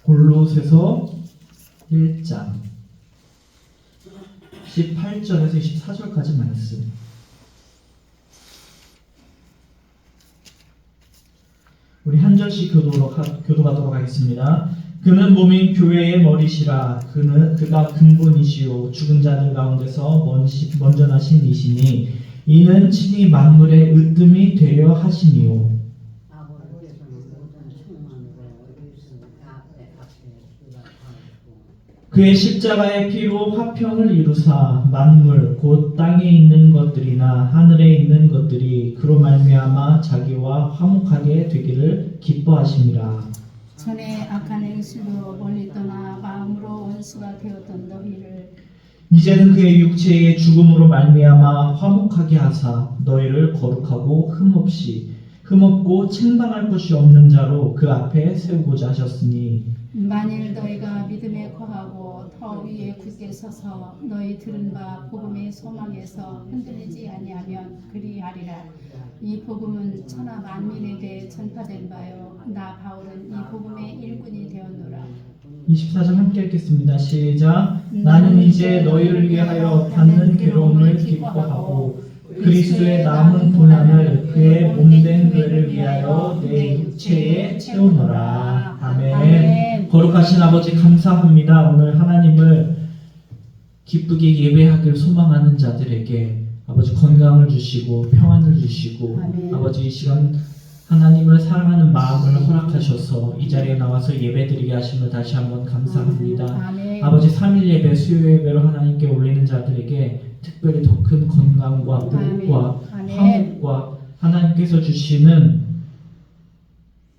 골로새서 1장 18절에서 24절까지 말씀. 우리 한 절씩 교도하도록 하겠습니다. 그는 몸인 교회의 머리시라. 그가 근본이시요 죽은 자들 가운데서 먼저 나신 이시니 이는 친히 만물의 으뜸이 되려 하시니요. 그의 십자가의 피로 화평을 이루사 만물 곧 땅에 있는 것들이나 하늘에 있는 것들이 그로 말미암아 자기와 화목하게 되기를 기뻐하심이라. 전에 악한 행실로 멀리 떠나 마음으로 원수가 되었던 너희를 이제는 그의 육체의 죽음으로 말미암아 화목하게 하사 너희를 거룩하고 흠없고 책망할 것이 없는 자로 그 앞에 세우고자 하셨으니 만일 너희가 믿음에 거하고 더 위에 굳게 서서 너희 들은 바 복음의 소망에서 흔들리지 아니하면 그리하리라. 이 복음은 천하 만민에게 전파된 바요 나 바울은 이 복음의 일꾼이 되었노라. 24절 함께 읽겠습니다. 시작. 나는 이제 너희를 위하여 받는 괴로움을 기뻐하고 그리스도의 남은 고난을 그의 몸된 교회를 위하여 내 육체에 채우노라. 아멘. 거룩하신 아버지 감사합니다. 오늘 하나님을 기쁘게 예배하길 소망하는 자들에게 아버지 건강을 주시고 평안을 주시고 아멘. 아버지 이 시간 하나님을 사랑하는 마음을 허락하셔서 이 자리에 나와서 예배드리게 하심을 다시 한번 감사합니다. 아멘. 아버지 3일 예배 수요 예배로 하나님께 올리는 자들에게 특별히 더 큰 건강과 복과 화목과 하나님께서 주시는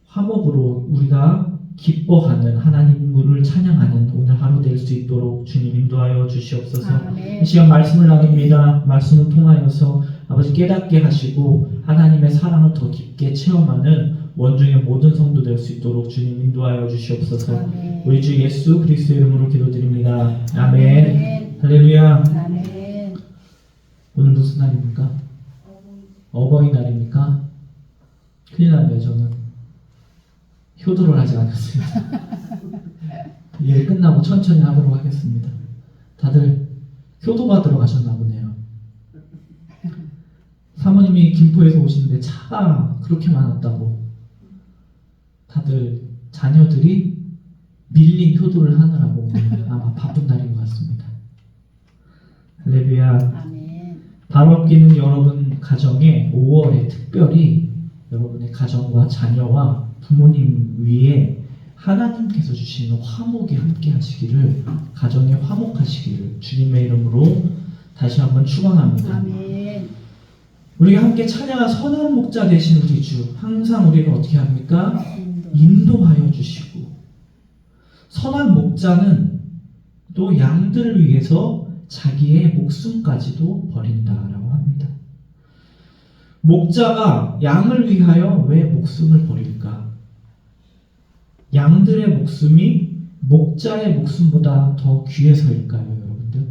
화목으로 우리가 기뻐하는 하나님을 찬양하는 오늘 하루 될 수 있도록 주님 인도하여 주시옵소서. 아멘. 이 시간 말씀을 나눕니다. 말씀을 통하여서 아버지 깨닫게 하시고 하나님의 사랑을 더 깊게 체험하는 원중의 모든 성도 될 수 있도록 주님 인도하여 주시옵소서. 아멘. 우리 주 예수 그리스도의 이름으로 기도드립니다. 아멘. 아멘. 할렐루야. 아멘. 오늘 무슨 날입니까? 어버이날입니까? 큰일 났네요. 저는 효도를 아직 안 했습니다. 일 끝나고 천천히 하도록 하겠습니다. 다들 효도받으러 가셨나 보네요. 사모님이 김포에서 오시는데 차가 그렇게 많았다고 다들 자녀들이 밀린 효도를 하느라고 아마 바쁜 날인 것 같습니다. 할렐루야. 아멘. 발업기는 여러분 가정에 5월에 특별히 여러분의 가정과 자녀와 부모님 위에 하나님께서 주시는 화목이 함께 하시기를, 가정에 화목하시기를 주님의 이름으로 다시 한번 축원합니다. 아멘. 우리가 함께 찬양한 선한 목자 되신 우리 주, 항상 우리를 어떻게 합니까? 인도하여 주시고, 선한 목자는 또 양들을 위해서 자기의 목숨까지도 버린다라고 합니다. 목자가 양을 위하여 왜 목숨을 버릴까? 양들의 목숨이 목자의 목숨보다 더 귀해서일까요, 여러분들?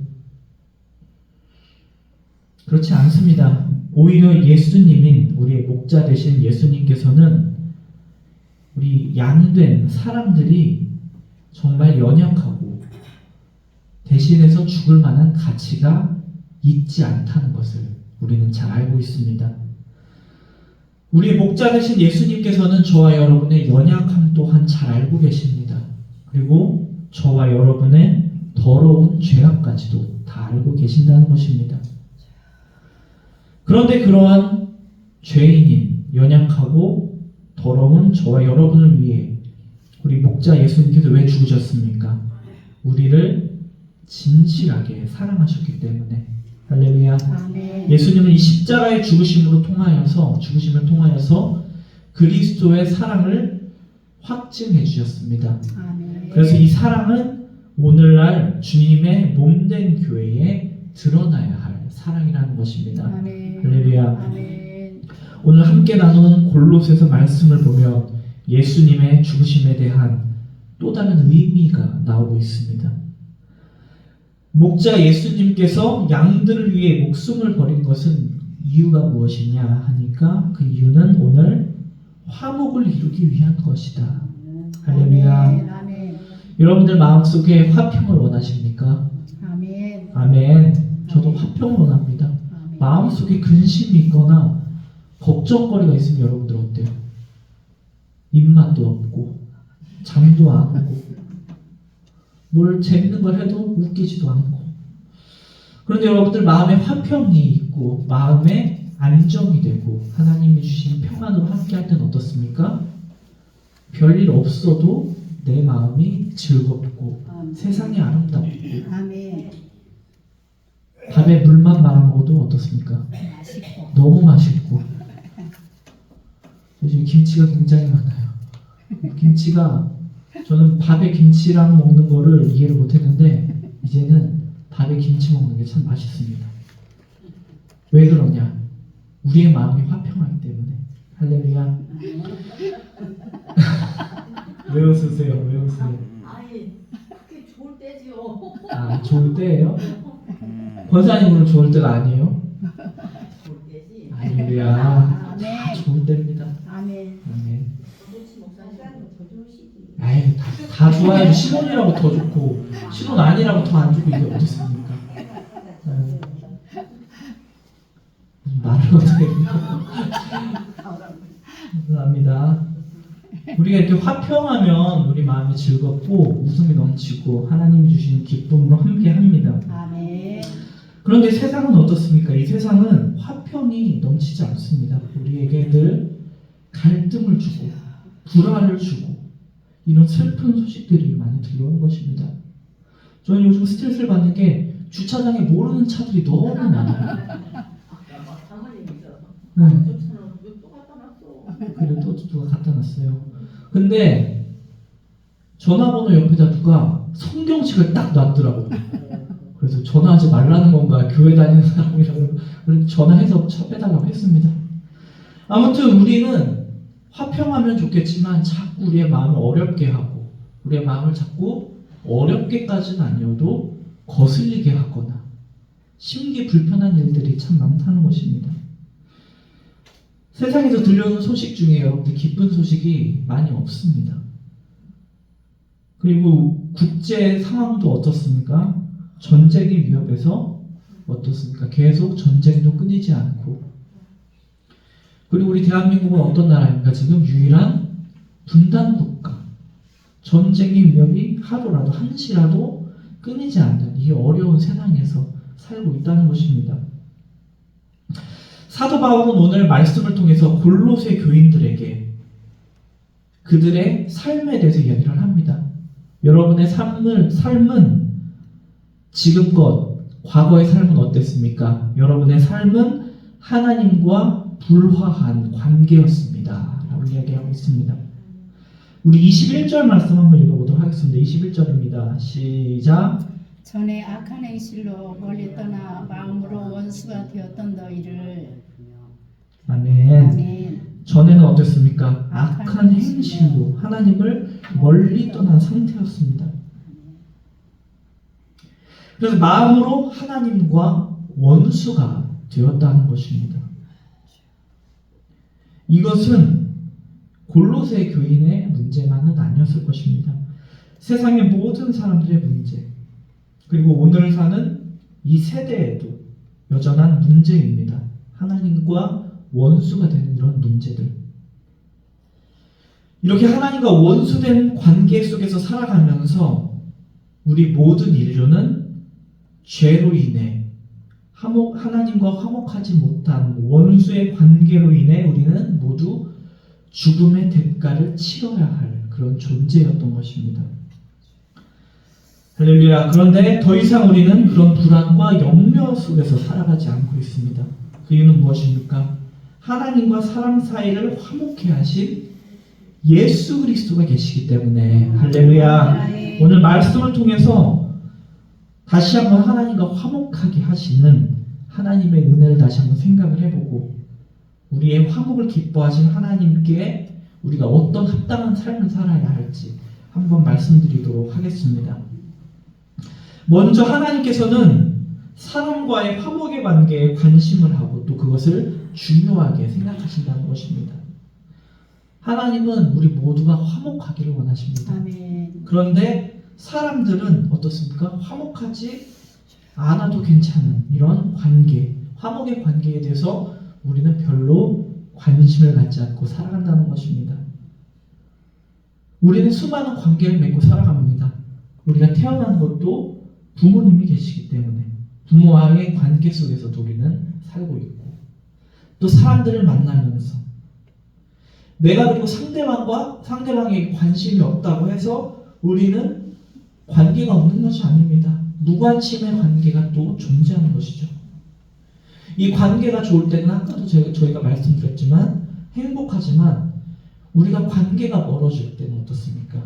그렇지 않습니다. 오히려 예수님인 우리의 목자 되신 예수님께서는 우리 양된 사람들이 정말 연약하고 대신해서 죽을 만한 가치가 있지 않다는 것을 우리는 잘 알고 있습니다. 우리의 목자 되신 예수님께서는 저와 여러분의 연약함 또한 잘 알고 계십니다. 그리고 저와 여러분의 더러운 죄악까지도 다 알고 계신다는 것입니다. 그런데 그러한 죄인인 연약하고 더러운 저와 여러분을 위해 우리 목자 예수님께서 왜 죽으셨습니까? 우리를 진실하게 사랑하셨기 때문에. 할렐루야. 아멘. 예수님은 이 십자가의 죽으심을 통하여서 그리스도의 사랑을 확증해 주셨습니다. 아멘. 그래서 이 사랑은 오늘날 주님의 몸된 교회에 드러나야 할 사랑이라는 것입니다. 아멘. 할렐루야. 아멘. 오늘 함께 나누는 골로새서 말씀을 보면 예수님의 죽으심에 대한 또 다른 의미가 나오고 있습니다. 목자 예수님께서 양들을 위해 목숨을 버린 것은 이유가 무엇이냐 하니까 그 이유는 오늘 화목을 이루기 위한 것이다. 할렐루야. 아멘. 아멘. 여러분들 마음속에 화평을 원하십니까? 아멘. 아멘. 저도 화평을 원합니다. 아멘. 마음속에 근심이 있거나 걱정거리가 있으면 여러분들 어때요? 입맛도 없고 잠도 안 오고 뭘 재밌는 걸 해도 웃기지도 않고. 그런데 여러분들 마음에 화평이 있고 마음에 안정이 되고 하나님이 주신 평안으로 함께할 때는 어떻습니까? 별일 없어도 내 마음이 즐겁고 세상이 아름답고 아멘. 밥에 물만 말아 먹어도 어떻습니까? 맛있고. 너무 맛있고. 요즘 김치가 굉장히 많아요. 김치가 저는 밥에 김치랑 먹는 거를 이해를 못했는데 이제는 밥에 김치 먹는 게 참 맛있습니다. 왜 그러냐? 우리의 마음이 화평하기 때문에. 할렐루야. 왜 웃으세요? 왜 웃으세요? 아니 그게 좋을 때지요. 아, 좋을 때예요? 권사님은 좋을 때가 아니에요? 좋을 때지. 할렐루야. 아멘. 다 좋을 때입니다. 아멘. 아멘. 도대체 목사님 더 좋으시지. 아이, 다 좋아요. 신혼이라고 더 좋고 신혼 아니라고 더 안 좋고 이게 어디 있습니까? 말을 어떻게 해요? 감사합니다. 우리가 이렇게 화평하면 우리 마음이 즐겁고 웃음이 넘치고 하나님이 주신 기쁨으로 함께합니다. 아멘. 그런데 세상은 어떻습니까? 이 세상은 화평이 넘치지 않습니다. 우리에게 늘 갈등을 주고 불화를 주고 이런 슬픈 소식들이 많이 들려오는 것입니다. 저는 요즘 스트레스를 받는 게 주차장에 모르는 차들이 너무 많아요. 아까 장모님이서 네. 좋잖아. 왜또 갖다 놨어? 그래 또 누가 갖다 놨어요. 근데 전화번호 옆에다 누가 성경책을 딱 놨더라고요. 그래서 전화하지 말라는 건가 교회 다니는 사람이라고 그래서 전화해서 차 빼달라고 했습니다. 아무튼 우리는 화평하면 좋겠지만 자꾸 우리의 마음을 어렵게 하고 우리의 마음을 자꾸 어렵게까지는 아니어도 거슬리게 하거나 심기 불편한 일들이 참 많다는 것입니다. 세상에서 들려오는 소식 중에 여러분들 기쁜 소식이 많이 없습니다. 그리고 국제 상황도 어떻습니까? 전쟁의 위협에서 어떻습니까? 계속 전쟁도 끊이지 않고 그리고 우리 대한민국은 어떤 나라입니까? 지금 유일한 분단 국가. 전쟁의 위협이 하루라도 한시라도 끊이지 않는 이 어려운 세상에서 살고 있다는 것입니다. 사도 바울은 오늘 말씀을 통해서 골로새 교인들에게 그들의 삶에 대해서 이야기를 합니다. 여러분의 삶은 지금껏 과거의 삶은 어땠습니까? 여러분의 삶은 하나님과 불화한 관계였습니다. 라고 이야기하고 있습니다. 우리 21절 말씀 한번 읽어보도록 하겠습니다. 21절입니다. 시작. 전에 악한 행실로 멀리 떠나 마음으로 원수가 되었던 너희를 아멘. 아멘. 전에는 어땠습니까? 악한 행실로 하나님을 멀리 떠난 상태였습니다. 그래서 마음으로 하나님과 원수가 되었다는 것입니다. 이것은 골로새 교인의 문제만은 아니었을 것입니다. 세상의 모든 사람들의 문제, 그리고 오늘 사는 이 세대에도 여전한 문제입니다. 하나님과 원수가 되는 이런 문제들. 이렇게 하나님과 원수된 관계 속에서 살아가면서 우리 모든 인류는 죄로 인해 하나님과 화목하지 못한 원수의 관계로 인해 우리는 모두 죽음의 대가를 치러야 할 그런 존재였던 것입니다. 할렐루야. 그런데 더 이상 우리는 그런 불안과 염려 속에서 살아가지 않고 있습니다. 그 이유는 무엇입니까? 하나님과 사람 사이를 화목케 하신 예수 그리스도가 계시기 때문에. 할렐루야. 오늘 말씀을 통해서 다시 한번 하나님과 화목하게 하시는 하나님의 은혜를 다시 한번 생각을 해보고 우리의 화목을 기뻐하신 하나님께 우리가 어떤 합당한 삶을 살아야 할지 한번 말씀드리도록 하겠습니다. 먼저 하나님께서는 사람과의 화목의 관계에 관심을 하고 또 그것을 중요하게 생각하신다는 것입니다. 하나님은 우리 모두가 화목하기를 원하십니다. 아멘. 그런데 사람들은 어떻습니까? 화목하지 않아도 괜찮은 이런 관계, 화목의 관계에 대해서 우리는 별로 관심을 갖지 않고 살아간다는 것입니다. 우리는 수많은 관계를 맺고 살아갑니다. 우리가 태어난 것도 부모님이 계시기 때문에 부모와의 관계 속에서도 우리는 살고 있고, 또 사람들을 만나면서 내가 그리고 상대방에게 관심이 없다고 해서 우리는 관계가 없는 것이 아닙니다. 무관심의 관계가 또 존재하는 것이죠. 이 관계가 좋을 때는 아까도 저희가 말씀드렸지만 행복하지만, 우리가 관계가 멀어질 때는 어떻습니까?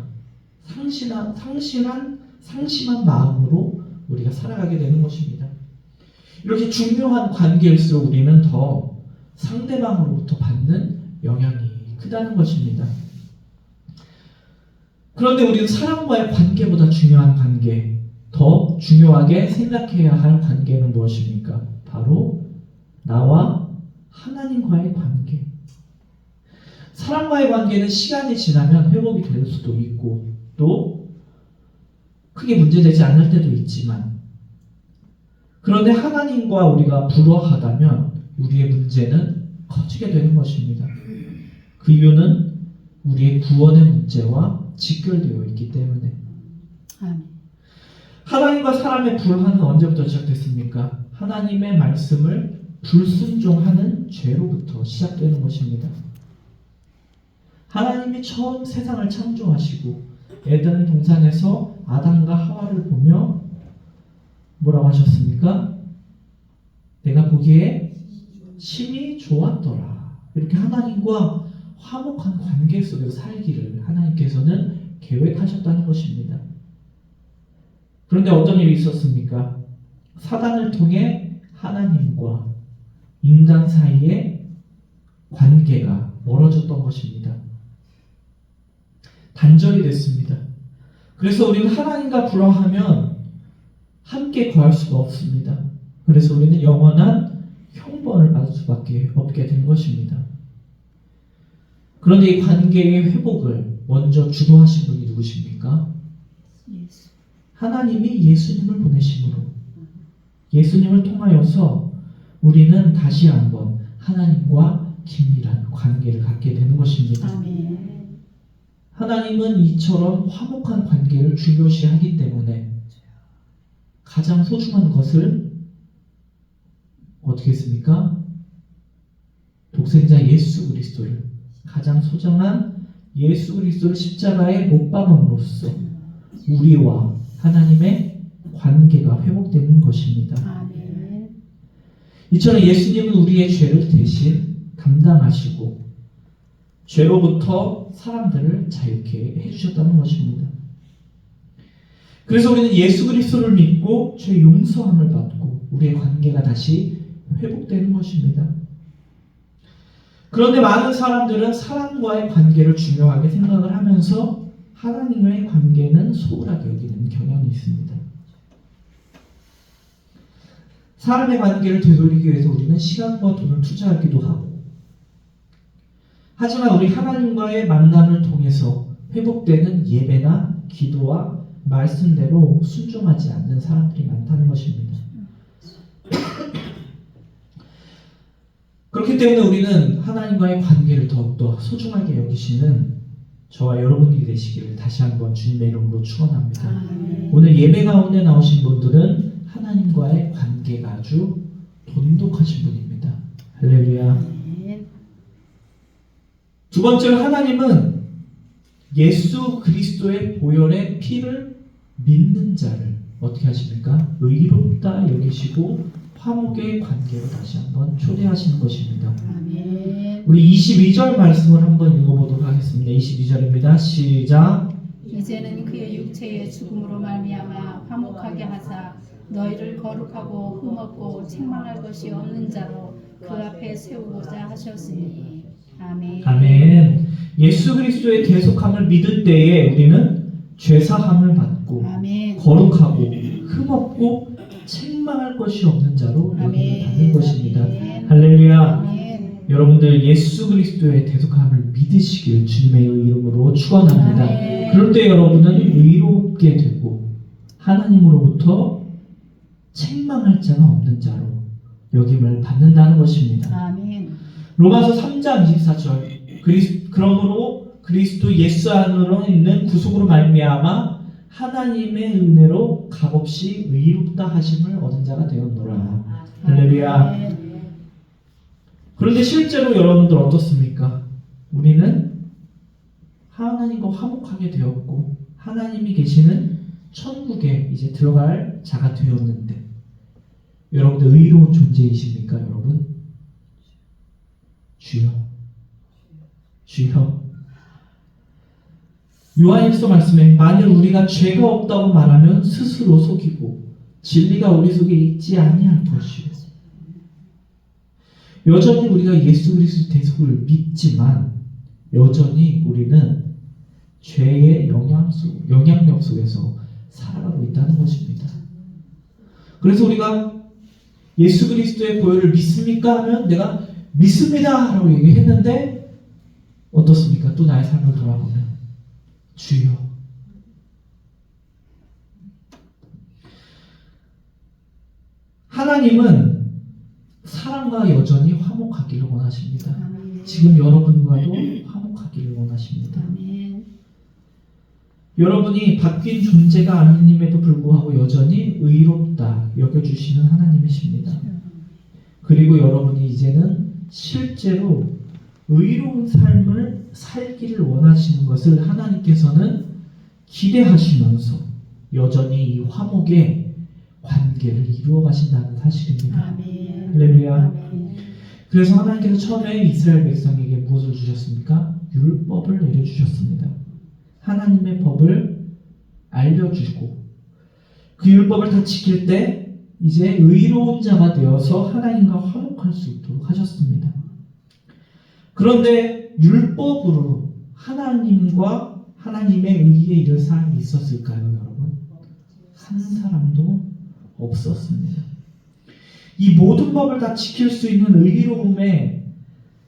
상심한 마음으로 우리가 살아가게 되는 것입니다. 이렇게 중요한 관계일수록 우리는 더 상대방으로부터 받는 영향이 크다는 것입니다. 그런데 우리는 사람과의 관계보다 중요한 관계, 더 중요하게 생각해야 할 관계는 무엇입니까? 바로 나와 하나님과의 관계. 사람과의 관계는 시간이 지나면 회복이 될 수도 있고 또 크게 문제되지 않을 때도 있지만, 그런데 하나님과 우리가 불화하다면 우리의 문제는 커지게 되는 것입니다. 그 이유는 우리의 구원의 문제와 직결되어 있기 때문에. 아멘. 하나님과 사람의 불화는 언제부터 시작됐습니까? 하나님의 말씀을 불순종하는 죄로부터 시작되는 것입니다. 하나님이 처음 세상을 창조하시고 에덴 동산에서 아담과 하와를 보며 뭐라고 하셨습니까? 내가 보기에 심히 좋았더라. 이렇게 하나님과 화목한 관계 속에서 살기를 하나님께서는 계획하셨다는 것입니다. 그런데 어떤 일이 있었습니까? 사단을 통해 하나님과 인간 사이의 관계가 멀어졌던 것입니다. 단절이 됐습니다. 그래서 우리는 하나님과 불화하면 함께 거할 수가 없습니다. 그래서 우리는 영원한 형벌을 받을 수밖에 없게 된 것입니다. 그런데 이 관계의 회복을 먼저 주도하신 분이 누구십니까? 예수. 하나님이 예수님을 보내심으로, 예수님을 통하여서 우리는 다시 한번 하나님과 긴밀한 관계를 갖게 되는 것입니다. 아멘. 하나님은 이처럼 화목한 관계를 중요시하기 때문에 가장 소중한 것을 어떻게 했습니까? 독생자 예수 그리스도를, 가장 소중한 예수 그리스도를 십자가에 못 박음으로써 우리와 하나님의 관계가 회복되는 것입니다. 아멘. 이처럼 예수님은 우리의 죄를 대신 감당하시고 죄로부터 사람들을 자유케 해주셨다는 것입니다. 그래서 우리는 예수 그리스도를 믿고 죄 용서함을 받고 우리의 관계가 다시 회복되는 것입니다. 그런데 많은 사람들은 사람과의 관계를 중요하게 생각을 하면서 하나님과의 관계는 소홀하게 여기는 경향이 있습니다. 사람의 관계를 되돌리기 위해서 우리는 시간과 돈을 투자하기도 하고, 하지만 우리 하나님과의 만남을 통해서 회복되는 예배나 기도와 말씀대로 순종하지 않는 사람들이 많다는 것입니다. 그렇기 때문에 우리는 하나님과의 관계를 더욱더 소중하게 여기시는 저와 여러분이 되시기를 다시 한번 주님의 이름으로 축원합니다. 아멘. 오늘 예배 가운데 나오신 분들은 하나님과의 관계가 아주 돈독하신 분입니다. 할렐루야. 아멘. 두 번째로 하나님은 예수 그리스도의 보혈의 피를 믿는 자를 어떻게 하십니까? 의롭다 여기시고 화목의 관계로 다시 한번 초대하시는 것입니다. 아멘. 우리 22절 말씀을 한번 읽어보도록 하겠습니다. 22절입니다. 시작. 이제는 그의 육체의 죽음으로 말미암아 화목하게 하사 너희를 거룩하고 흠없고 책망할 것이 없는 자로 그 앞에 세우고자 하셨으니. 아멘. 아멘. 예수 그리스도의 대속함을 믿을 때에 우리는 죄사함을 받고 아멘. 거룩하고 흠없고 책망할 것이 없는 자로 여김을 받는 것입니다. 아멘. 할렐루야. 아멘. 여러분들 예수 그리스도의 대속함을 믿으시길 주님의 이름으로 축원합니다. 아멘. 그럴 때 여러분은 의롭게 되고 하나님으로부터 책망할 자가 없는 자로 여김을 받는다는 것입니다. 아멘. 로마서 3장 24절 그러므로 그리스도 예수 안으로 있는 구속으로 말미암아 하나님의 은혜로 값없이 의롭다 하심을 얻은 자가 되었노라. 할렐루야. 아멘. 그런데 실제로 여러분들 어떻습니까? 우리는 하나님과 화목하게 되었고 하나님이 계시는 천국에 이제 들어갈 자가 되었는데 여러분들 의로운 존재이십니까, 여러분? 주여, 주여. 요한일서 말씀에 만일 우리가 죄가 없다고 말하면 스스로 속이고 진리가 우리 속에 있지 아니할 것이요. 여전히 우리가 예수 그리스도 대속을 믿지만 여전히 우리는 죄의 영향력 속에서 살아가고 있다는 것입니다. 그래서 우리가 예수 그리스도의 보혈을 믿습니까? 하면 내가 믿습니다! 라고 얘기했는데 어떻습니까? 또 나의 삶을 돌아보면 주여, 하나님은 사람과 여전히 화목하기를 원하십니다. 아멘. 지금 여러분과도 화목하기를 원하십니다. 아멘. 여러분이 바뀐 존재가 아님에도 불구하고 여전히 의롭다 여겨주시는 하나님이십니다. 그리고 여러분이 이제는 실제로 의로운 삶을 살기를 원하시는 것을 하나님께서는 기대하시면서 여전히 이 화목의 관계를 이루어 가신다는 사실입니다. 아멘. 할렐루야. 아멘. 그래서 하나님께서 처음에 이스라엘 백성에게 무엇을 주셨습니까? 율법을 내려주셨습니다. 하나님의 법을 알려주고 그 율법을 다 지킬 때 이제 의로운 자가 되어서 하나님과 화목할 수 있도록 하셨습니다. 그런데 율법으로 하나님과 하나님의 의에 이를 사람이 있었을까요, 여러분? 한 사람도 없었습니다. 이 모든 법을 다 지킬 수 있는 의로움에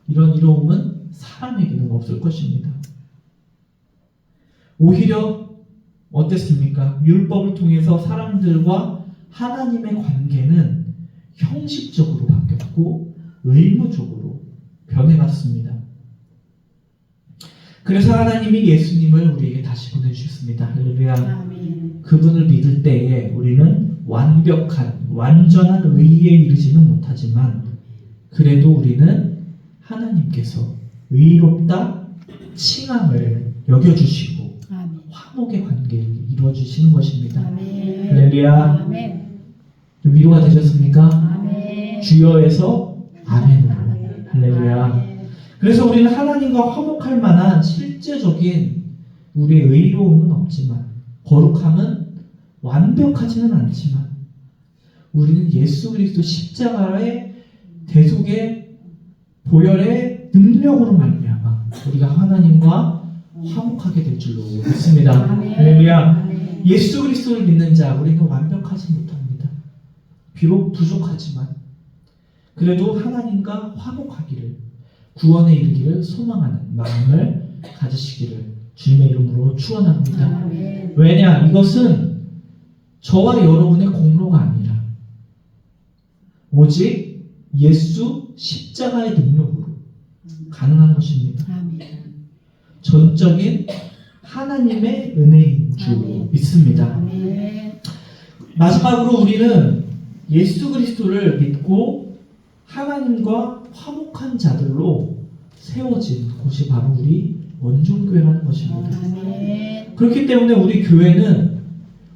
이런 의로움은 사람에게는 없을 것입니다. 오히려 어땠습니까? 율법을 통해서 사람들과 하나님의 관계는 형식적으로 바뀌었고 의무적으로 변해갔습니다. 그래서 하나님이 예수님을 우리에게 다시 보내주셨습니다. 할렐루야. 아멘. 그분을 믿을 때에 우리는 완전한 의에 이르지는 못하지만 그래도 우리는 하나님께서 의롭다 칭함을 여겨주시고 아멘. 화목의 관계를 이루어주시는 것입니다. 아멘. 할렐루야. 아멘. 좀 위로가 되셨습니까? 아멘. 주여에서 아멘으로. 아멘. 할렐루야. 아멘. 그래서 우리는 하나님과 화목할 만한 실제적인 우리의 의로움은 없지만 거룩함은 완벽하지는 않지만 우리는 예수 그리스도 십자가의 대속의 보혈의 능력으로 말미암아 우리가 하나님과 화목하게 될 줄로 믿습니다. 아멘. 할렐루야. 아멘. 예수 그리스도를 믿는 자 우리는 완벽하지 못합니다. 비록 부족하지만 그래도 하나님과 화목하기를 구원에 이르기를 소망하는 마음을 가지시기를 주님의 이름으로 축원합니다. 아멘. 왜냐? 이것은 저와 여러분의 공로가 아니라 오직 예수 십자가의 능력으로 가능한 것입니다. 아멘. 전적인 하나님의 은혜인 줄 아멘. 믿습니다. 아멘. 마지막으로 우리는 예수 그리스도를 믿고 하나님과 화목한 자들로 세워진 곳이 바로 우리 원종교회라는 것입니다. 아멘. 그렇기 때문에 우리 교회는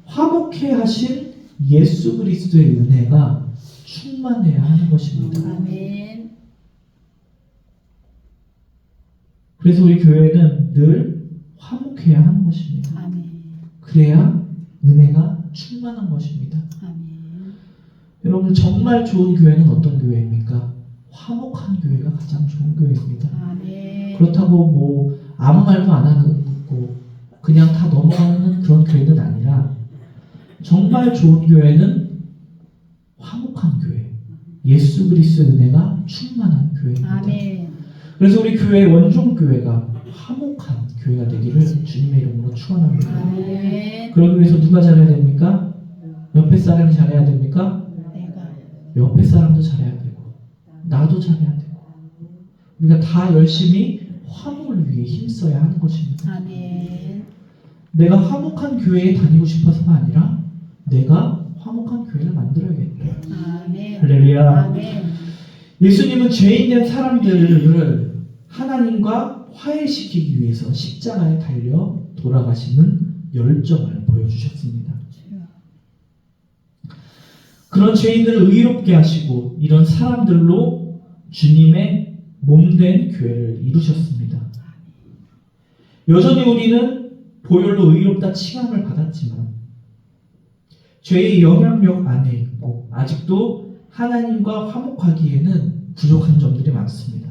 화목해 하신 예수 그리스도의 은혜가 충만해야 하는 것입니다. 아멘. 그래서 우리 교회는 늘 화목해야 하는 것입니다. 아멘. 그래야 은혜가 충만한 것입니다. 아멘. 여러분 정말 좋은 교회는 어떤 교회입니까? 화목한 교회가 가장 좋은 교회입니다. 아멘. 그렇다고 뭐 아무 말도 안 하는 거 그냥 다 넘어가는 그런 교회는 아니라 정말 좋은 교회는 화목한 교회, 예수 그리스도의 은혜가 충만한 교회입니다. 아멘. 그래서 우리 교회 원종 교회가 화목한 교회가 되기를 주님의 이름으로 축원합니다. 아멘. 그러기 위해서 누가 잘해야 됩니까? 옆에 사람이 잘해야 됩니까? 내가 옆에 사람도 잘해야 되고 나도 잘해야 되고 우리가 다 열심히 화목을 위해 힘써야 하는 것입니다. 아멘. 내가 화목한 교회에 다니고 싶어서가 아니라 내가 화목한 교회를 만들어야겠다. 아멘. 할렐루야. 아멘. 예수님은 죄인된 사람들을 하나님과 화해시키기 위해서 십자가에 달려 돌아가시는 열정을 보여주셨습니다. 주여. 그런 죄인들을 의롭게 하시고 이런 사람들로 주님의 몸된 교회를 이루셨습니다. 여전히 우리는 보혈로 의롭다 칭함을 받았지만 죄의 영향력 안에 있고 아직도 하나님과 화목하기에는 부족한 점들이 많습니다.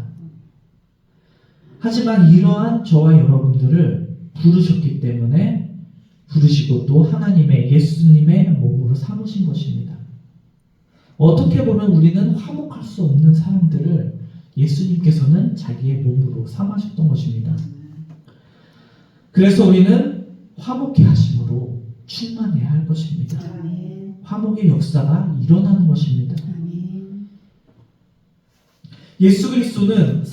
하지만 이러한 저와 여러분들을 부르셨기 때문에 부르시고 또 하나님의 예수님의 몸으로 삼으신 것입니다. 어떻게 보면 우리는 화목할 수 없는 사람들을 예수님께서는 자기의 몸으로 삼으셨던 것입니다. 그래서 우리는 화목케 하심으로 충만해야 할 것입니다. 아멘. 화목의 역사가 일어나는 것입니다. 아멘. 예수 그리스도는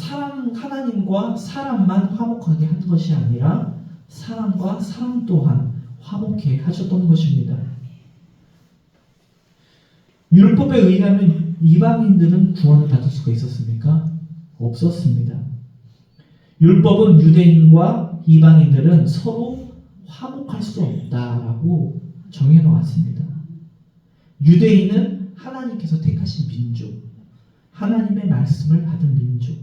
하나님과 사람만 화목하게 하는 것이 아니라 사람과 사람 또한 화목해 하셨던 것입니다. 율법에 의하면 이방인들은 구원을 받을 수가 있었습니까? 없었습니다. 율법은 유대인과 이방인들은 서로 화목할 수 없다라고 정해놓았습니다. 유대인은 하나님께서 택하신 민족, 하나님의 말씀을 받은 민족.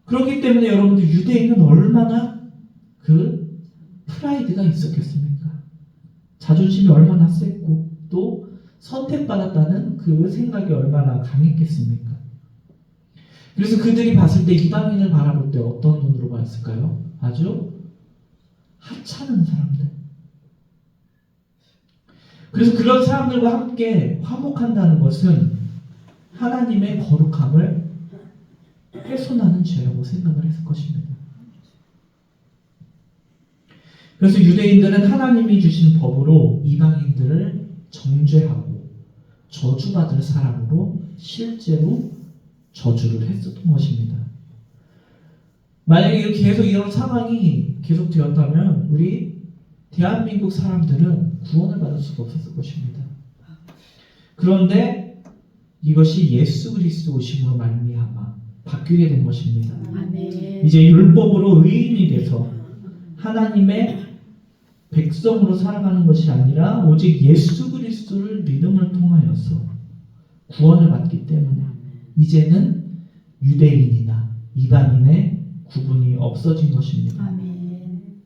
그렇기 때문에 여러분들 유대인은 얼마나 그 프라이드가 있었겠습니까? 자존심이 얼마나 셌고 또 선택받았다는 그 생각이 얼마나 강했겠습니까? 그래서 그들이 봤을 때 이방인을 바라볼 때 어떤 눈으로 봤을까요? 아주 하찮은 사람들. 그래서 그런 사람들과 함께 화목한다는 것은 하나님의 거룩함을 훼손하는 죄라고 생각을 했을 것입니다. 그래서 유대인들은 하나님이 주신 법으로 이방인들을 정죄하고 저주받을 사람으로 실제로 저주를 했었던 것입니다. 만약에 이렇게 계속 이런 상황이 계속되었다면 우리 대한민국 사람들은 구원을 받을 수가 없었을 것입니다. 그런데 이것이 예수 그리스도 오심으로 말미암아 바뀌게 된 것입니다. 아멘. 이제 율법으로 의인이 돼서 하나님의 백성으로 살아가는 것이 아니라 오직 예수 그리스도를 믿음을 통하여서 구원을 받기 때문에 이제는 유대인이나 이방인의 구분이 없어진 것입니다. 아멘.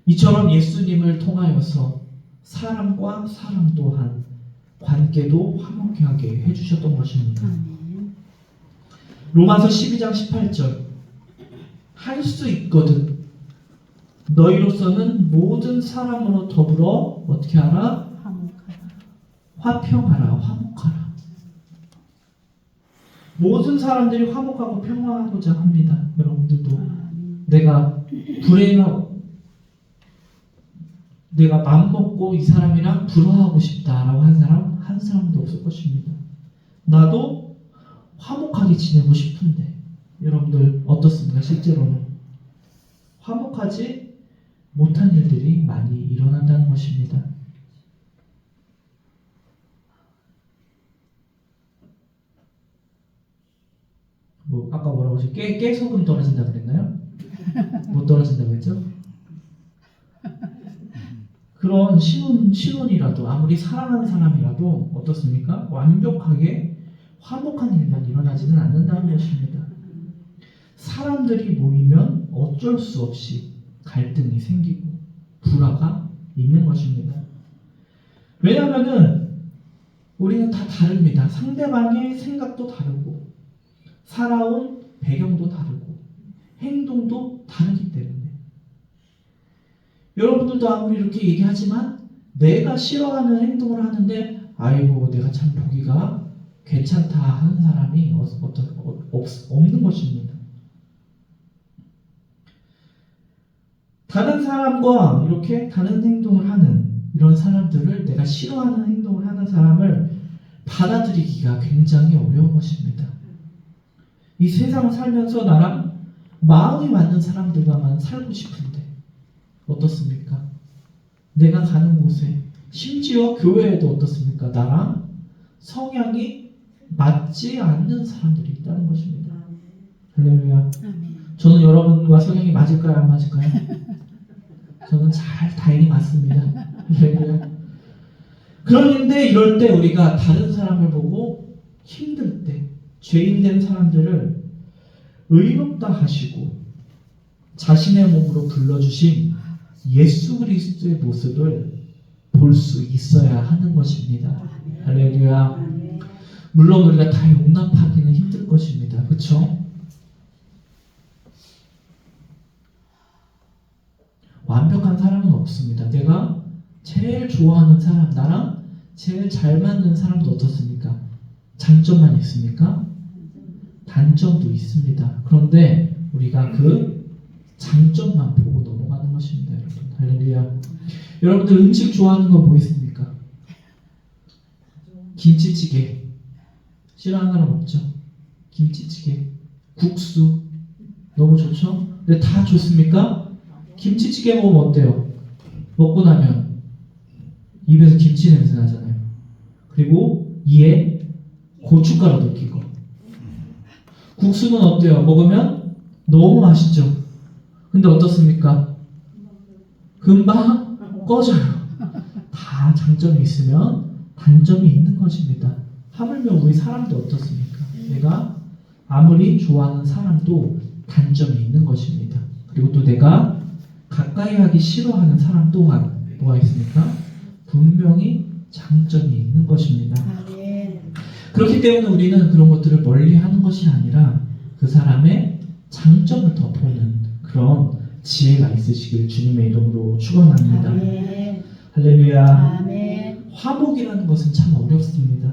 이처럼 예수님을 통하여서 사람과 사람 또한 관계도 화목하게 하게 해주셨던 것입니다. 아멘. 로마서 12장 18절 할 수 있거든 너희로서는 모든 사람으로 더불어 어떻게 하라? 화목하라. 화평하라, 화목하라. 모든 사람들이 화목하고 평화하고자 합니다. 여러분들도 아멘. 내가 불행하고 내가 맘먹고 이 사람이랑 불화하고 싶다라고 한 사람 한 사람도 없을 것입니다. 나도 화목하게 지내고 싶은데 여러분들 어떻습니까? 실제로는 화목하지 못한 일들이 많이 일어난다는 것입니다. 뭐 아까 뭐라고 하셨죠? 깨소금 떨어진다 그랬나요? 못 떨어진다고 했죠? 그런 신혼이라도 아무리 사랑하는 사람이라도 어떻습니까? 완벽하게 화목한 일만 일어나지는 않는다는 것입니다. 사람들이 모이면 어쩔 수 없이 갈등이 생기고 불화가 있는 것입니다. 왜냐하면은 우리는 다 다릅니다. 상대방의 생각도 다르고 살아온 배경도 다르고 행동도 다르기 때문에 여러분들도 아무리 이렇게 얘기하지만 내가 싫어하는 행동을 하는데 아이고 내가 참 보기가 괜찮다 하는 사람이 없는 것입니다. 다른 사람과 이렇게 다른 행동을 하는 이런 사람들을, 내가 싫어하는 행동을 하는 사람을 받아들이기가 굉장히 어려운 것입니다. 이 세상을 살면서 나랑 마음이 맞는 사람들과만 살고 싶은데 어떻습니까? 내가 가는 곳에, 심지어 교회에도 어떻습니까? 나랑 성향이 맞지 않는 사람들이 있다는 것입니다. 할렐루야. 아멘. 저는 여러분과 성향이 맞을까요? 안 맞을까요? 저는 다행히 맞습니다. 할렐루야. 그런데 이럴 때 우리가 다른 사람을 보고 힘들 때, 죄인된 사람들을 의롭다 하시고 자신의 몸으로 불러주신 예수 그리스도의 모습을 볼 수 있어야 하는 것입니다. 할렐루야. 물론 우리가 다 용납하기는 힘들 것입니다. 그렇죠? 완벽한 사람은 없습니다. 내가 제일 좋아하는 사람, 나랑 제일 잘 맞는 사람도 어떻습니까? 장점만 있습니까? 단점도 있습니다. 그런데 우리가 그 장점만 보고 넘어가는 것입니다. 여러분. 할렐루야. 여러분들 음식 좋아하는 거 뭐 있습니까? 김치찌개. 싫어하는 사람 없죠? 김치찌개, 국수 너무 좋죠? 근데 다 좋습니까? 김치찌개 먹으면 어때요? 먹고 나면 입에서 김치 냄새 나잖아요. 그리고 이에 고춧가루도 끼고. 국수는 어때요? 먹으면 너무 맛있죠? 근데 어떻습니까? 금방 꺼져요. 다 장점이 있으면 단점이 있는 것입니다. 하물며 우리 사람도 어떻습니까? 내가 아무리 좋아하는 사람도 단점이 있는 것입니다. 그리고 또 내가 가까이 하기 싫어하는 사람 또한 뭐가 있습니까? 분명히 장점이 있는 것입니다. 아멘. 그렇기 때문에 우리는 그런 것들을 멀리 하는 것이 아니라 그 사람의 장점을 더 보는 그런 지혜가 있으시길 주님의 이름으로 축원합니다. 아멘. 할렐루야. 아멘. 화목이라는 것은 참 어렵습니다.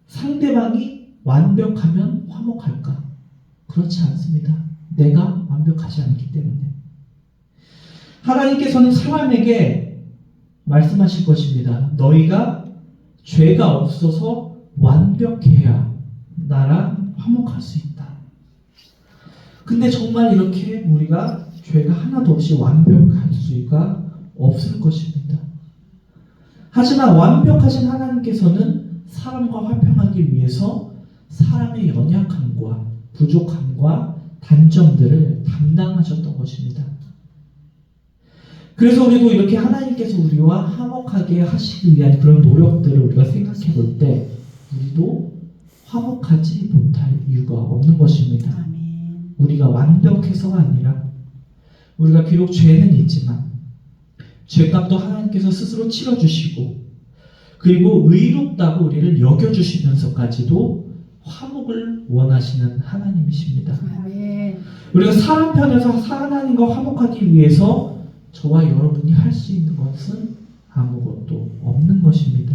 상대방이 완벽하면 화목할까? 그렇지 않습니다. 내가 완벽하지 않기 때문에. 하나님께서는 사람에게 말씀하실 것입니다. 너희가 죄가 없어서 완벽해야 나랑 화목할 수 있다. 근데 정말 이렇게 우리가 죄가 하나도 없이 완벽할 수가 없을 것입니다. 하지만 완벽하신 하나님께서는 사람과 화평하기 위해서 사람의 연약함과 부족함과 단점들을 담당하셨던 것입니다. 그래서 우리도 이렇게 하나님께서 우리와 화목하게 하시기 위한 그런 노력들을 우리가 생각해 볼 때 우리도 화목하지 못할 이유가 없는 것입니다. 아멘. 우리가 완벽해서가 아니라 우리가 비록 죄는 있지만 죄값도 하나님께서 스스로 치러주시고 그리고 의롭다고 우리를 여겨주시면서까지도 화목을 원하시는 하나님이십니다. 아멘. 우리가 사람 편에서 하나님과 화목하기 위해서 저와 여러분이 할 수 있는 것은 아무것도 없는 것입니다.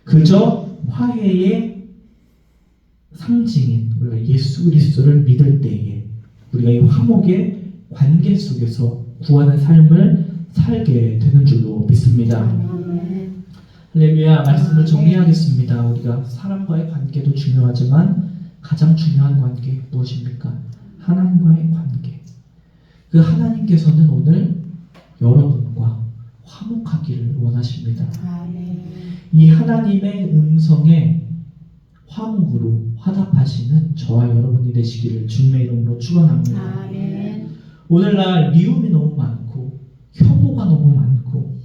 그저 화해의 상징인 우리가 예수 그리스도를 믿을 때에 우리가 이 화목의 관계 속에서 구원의 삶을 살게 되는 줄로 믿습니다. 아멘. 할렐루야. 말씀을 정리하겠습니다. 우리가 사람과의 관계도 중요하지만 가장 중요한 관계 무엇입니까? 하나님과의 관계. 그 하나님께서는 오늘 여러분과 화목하기를 원하십니다. 아멘. 이 하나님의 음성에 화목으로 화답하시는 저와 여러분이 되시기를 주님의 이름으로 축원합니다. 아멘. 오늘날 미움이 너무 많고 혐오가 너무 많고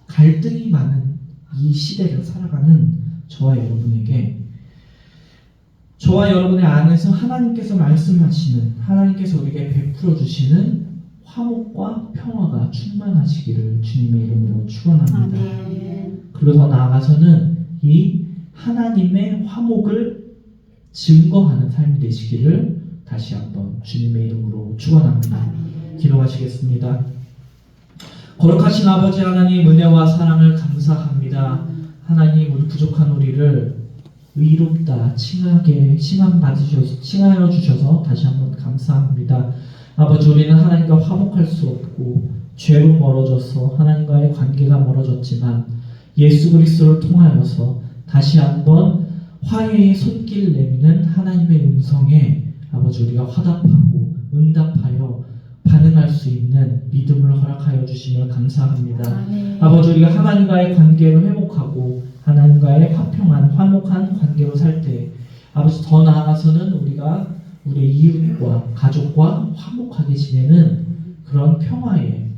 갈등이 많은 이 시대를 살아가는 저와 여러분에게 저와 여러분의 안에서 하나님께서 말씀하시는 하나님께서 우리에게 베풀어 주시는 화목과 평화가 충만하시기를 주님의 이름으로 축원합니다. 아멘. 그리고 더 나아가서는 이 하나님의 화목을 증거하는 삶이 되시기를 다시 한번 주님의 이름으로 축원합니다. 아멘. 기도하시겠습니다. 거룩하신 아버지 하나님 은혜와 사랑을 감사합니다. 하나님 우리 부족한 우리를 의롭다 칭하여 주셔서 다시 한번 감사합니다. 아버지, 우리는 하나님과 화목할 수 없고 죄로 멀어져서 하나님과의 관계가 멀어졌지만 예수 그리스도를 통하여서 다시 한번 화해의 손길을 내미는 하나님의 음성에 아버지 우리가 화답하고 응답하여 반응할 수 있는 믿음을 허락하여 주시며 감사합니다. 아멘. 아버지, 우리가 하나님과의 관계를 회복하고 하나님과의 화평한 화목한 관계로 살 때 아버지 더 나아가서는 우리가 우리 이웃과 가족과 화목하게 지내는 그런 평화의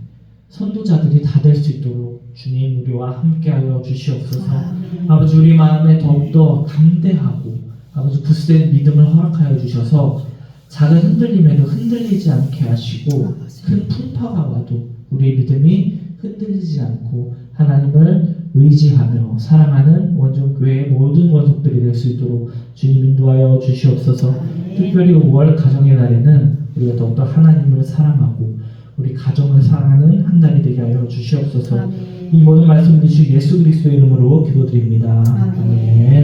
선도자들이 다 될 수 있도록 주님 우리와 함께하여 주시옵소서. 아멘. 아버지, 우리 마음에 더욱더 담대하고 아버지 굳센 믿음을 허락하여 주셔서 작은 흔들림에도 흔들리지 않게 하시고 큰 풍파가 와도 우리의 믿음이 흔들리지 않고 하나님을 의지하며 사랑하는 원정교회의 모든 권속들이 될 수 있도록 주님 인도하여 주시옵소서. 특별히 5월 가정의 날에는 우리가 더욱더 하나님을 사랑하고 우리 가정을 사랑하는 한 달이 되게 하여 주시옵소서. 아멘. 이 모든 말씀 주신 예수 그리스도의 이름으로 기도드립니다. 아멘. 아멘.